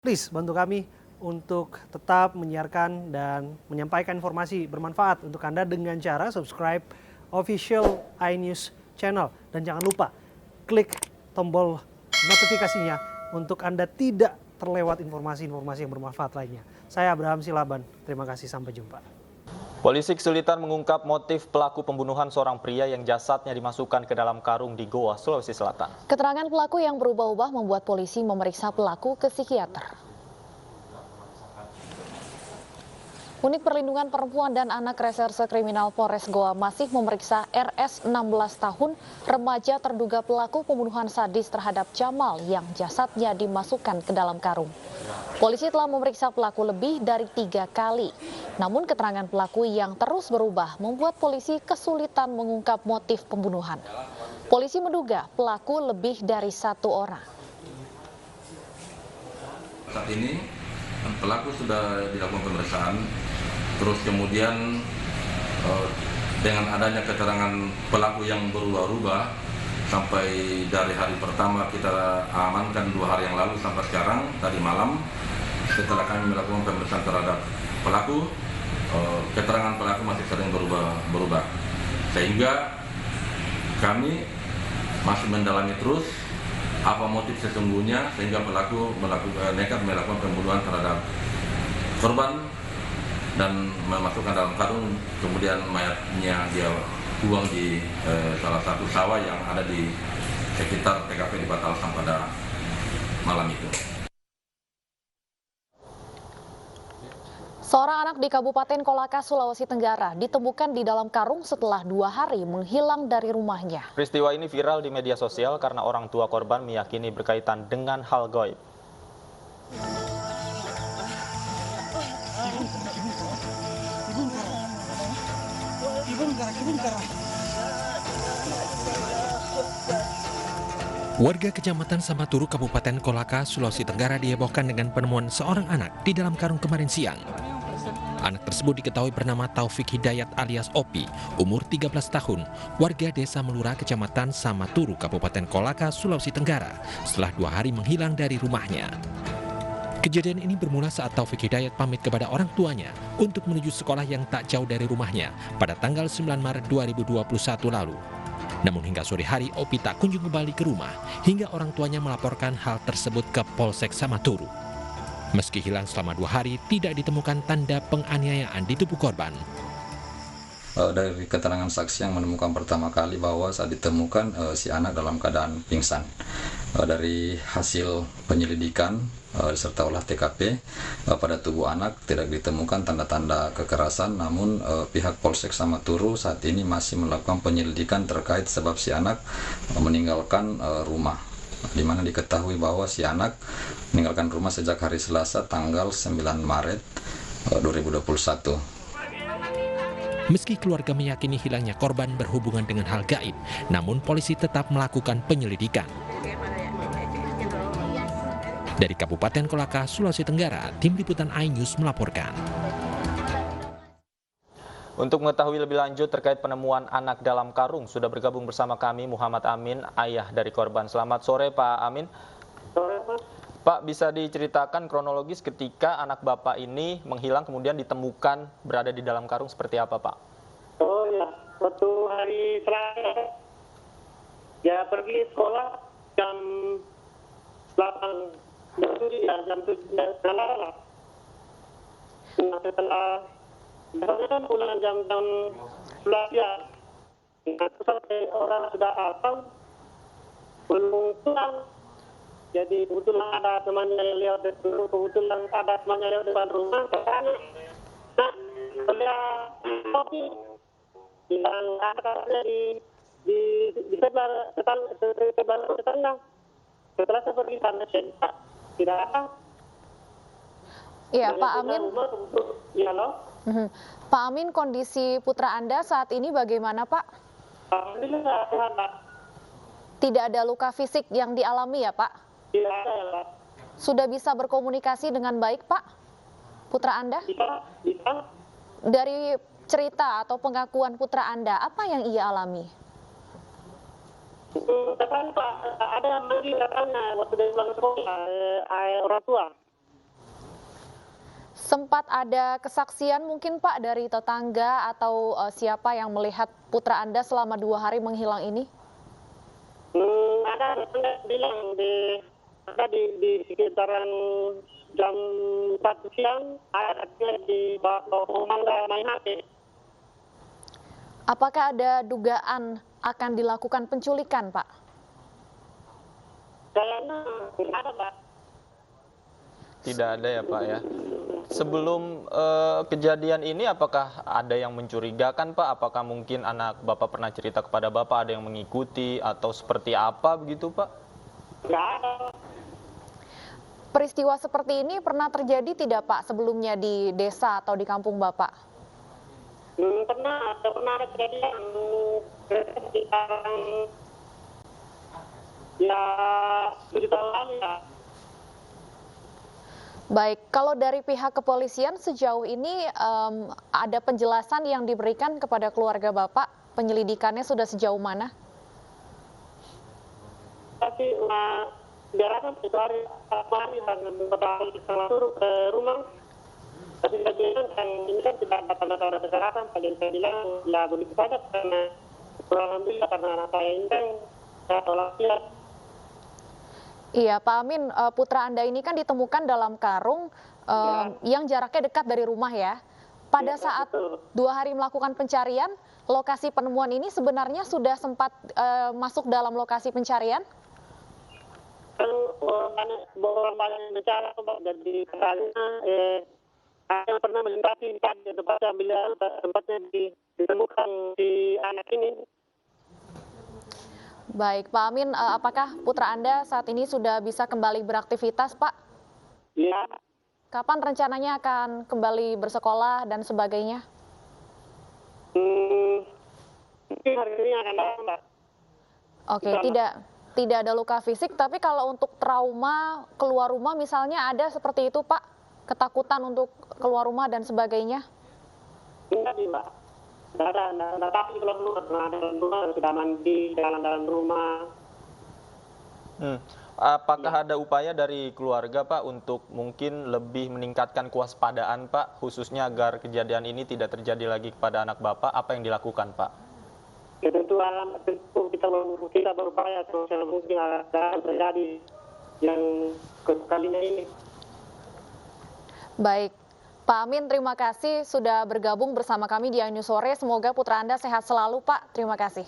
Please bantu kami untuk tetap menyiarkan dan menyampaikan informasi bermanfaat untuk Anda dengan cara subscribe official iNews channel. Dan jangan lupa klik tombol notifikasinya untuk Anda tidak terlewat informasi-informasi yang bermanfaat lainnya. Saya Abraham Silaban, terima kasih, sampai jumpa. Polisi kesulitan mengungkap motif pelaku pembunuhan seorang pria yang jasadnya dimasukkan ke dalam karung di Goa, Sulawesi Selatan. Keterangan pelaku yang berubah-ubah membuat polisi memeriksa pelaku ke psikiater. Unit Perlindungan Perempuan dan Anak Reserse Kriminal Polres Goa masih memeriksa RS 16 tahun, remaja terduga pelaku pembunuhan sadis terhadap Jamal yang jasadnya dimasukkan ke dalam karung. Polisi telah memeriksa pelaku lebih dari 3 kali. Namun keterangan pelaku yang terus berubah membuat polisi kesulitan mengungkap motif pembunuhan. Polisi menduga pelaku lebih dari 1 orang. Saat ini pelaku sudah dilakukan pemeriksaan, terus kemudian dengan adanya keterangan pelaku yang berubah-ubah sampai dari hari pertama kita amankan 2 hari yang lalu sampai sekarang tadi malam, setelah kami melakukan pemeriksaan terhadap pelaku, keterangan pelaku masih sering berubah, sehingga kami masih mendalami terus apa motif sesungguhnya sehingga pelaku nekat melakukan pembunuhan terhadap korban dan memasukkan dalam karung, kemudian mayatnya dia buang di salah satu sawah yang ada di sekitar TKP di Batalsam pada malam itu. Seorang anak di Kabupaten Kolaka, Sulawesi Tenggara ditemukan di dalam karung setelah 2 hari menghilang dari rumahnya. Peristiwa ini viral di media sosial karena orang tua korban meyakini berkaitan dengan hal gaib. Warga Kecamatan Samaturu, Kabupaten Kolaka, Sulawesi Tenggara dihebohkan dengan penemuan seorang anak di dalam karung kemarin siang. Anak tersebut diketahui bernama Taufik Hidayat alias Opi, umur 13 tahun, warga desa Melura, Kecamatan Samaturu, Kabupaten Kolaka, Sulawesi Tenggara, setelah 2 hari menghilang dari rumahnya. Kejadian ini bermula saat Taufik Hidayat pamit kepada orang tuanya untuk menuju sekolah yang tak jauh dari rumahnya pada tanggal 9 Maret 2021 lalu. Namun hingga sore hari, Opi tak kunjung kembali ke rumah hingga orang tuanya melaporkan hal tersebut ke Polsek Samaturu. Meski hilang selama 2 hari, tidak ditemukan tanda penganiayaan di tubuh korban. Dari keterangan saksi yang menemukan pertama kali bahwa saat ditemukan si anak dalam keadaan pingsan. Dari hasil penyelidikan serta olah TKP pada tubuh anak tidak ditemukan tanda-tanda kekerasan, namun pihak Polsek Samaturu saat ini masih melakukan penyelidikan terkait sebab si anak meninggalkan rumah, di mana diketahui bahwa si anak meninggalkan rumah sejak hari Selasa tanggal 9 Maret 2021. Meski keluarga meyakini hilangnya korban berhubungan dengan hal gaib, namun polisi tetap melakukan penyelidikan. Dari Kabupaten Kolaka, Sulawesi Tenggara, Tim Liputan iNews melaporkan. Untuk mengetahui lebih lanjut terkait penemuan anak dalam karung, sudah bergabung bersama kami Muhammad Amin, ayah dari korban. Selamat sore Pak Amin. Sore, Pak. Pak, bisa diceritakan kronologis ketika anak Bapak ini menghilang kemudian ditemukan berada di dalam karung seperti apa, Pak? Oh ya, waktu hari Selasa, ya pergi sekolah jam 8, jam 7 lah. Nah, setelah biasanya kan pulang jam 11 ya. Nah, sampai orang sudah hafal, belum pulang. Jadi kebetulan ada temannya yang lewat depan rumah, katanya, nah, saya kopi, bilang ada di sebelah tetangga. Setelah saya pergi sana, tidak ada. Iya, Pak Amin. Ya, loh. Pak Amin, kondisi putra Anda saat ini bagaimana, Pak? Alhamdulillah, sehat, Pak. Tidak ada luka fisik yang dialami ya, Pak? Tidak ada ya, Pak. Sudah bisa berkomunikasi dengan baik, Pak, putra Anda? Bisa. Dari cerita atau pengakuan putra Anda, apa yang ia alami? Katanya Pak, ada yang pergi katanya waktu dia pulang sekolah, orang tua. Sempat ada kesaksian mungkin Pak dari tetangga atau siapa yang melihat putra Anda selama 2 hari menghilang ini? Ada tetangga bilang di sekitaran jam 1 siang ada di bawah mangga main HP. Apakah ada dugaan akan dilakukan penculikan, Pak? Kayaknya tidak ada, Pak. Tidak ada ya Pak ya. Sebelum kejadian ini apakah ada yang mencurigakan Pak? Apakah mungkin anak Bapak pernah cerita kepada Bapak ada yang mengikuti atau seperti apa begitu Pak? Tidak ada. Peristiwa seperti ini pernah terjadi tidak Pak sebelumnya di desa atau di kampung Bapak? Pernah ada kejadian sekitar ya 7 tahun lalu ya. Baik, kalau dari pihak kepolisian sejauh ini ada penjelasan yang diberikan kepada keluarga Bapak, penyelidikannya sudah sejauh mana? Tapi diarahkan itu hari dan beberapa setelah turun ke rumah. Tapi saya bilang ini kan tidak ada tanda-tanda kekerasan. Saya bilang ya begitu saja karena alhamdulillah karena anak saya ini kan saya tolak dia. Iya, Pak Amin, putra Anda ini kan ditemukan dalam karung yang jaraknya dekat dari rumah ya. Pada saat 2 hari melakukan pencarian, lokasi penemuan ini sebenarnya sudah sempat masuk dalam lokasi pencarian? Banyak bicara jadi katanya yang pernah melintasi di tempatnya bila tempatnya ditemukan di anak ini. Baik, Pak Amin, apakah putra Anda saat ini sudah bisa kembali beraktivitas, Pak? Iya. Kapan rencananya akan kembali bersekolah dan sebagainya? Mungkin hari ini akan datang, Pak. Oke, tidak ada luka fisik, tapi kalau untuk trauma keluar rumah misalnya ada seperti itu, Pak? Ketakutan untuk keluar rumah dan sebagainya? Tidak, Pak. Tidak ada, tapi kalau dalam rumah sudah mandi, dalam rumah. Apakah ada upaya dari keluarga Pak untuk mungkin lebih meningkatkan kewaspadaan Pak, khususnya agar kejadian ini tidak terjadi lagi kepada anak Bapak? Apa yang dilakukan Pak? Ya, tentu kita berupaya sebisa mungkin agar terjadi yang kalinya ini. Baik, Pak Amin, terima kasih sudah bergabung bersama kami di iNews Sore. Semoga putra Anda sehat selalu, Pak. Terima kasih.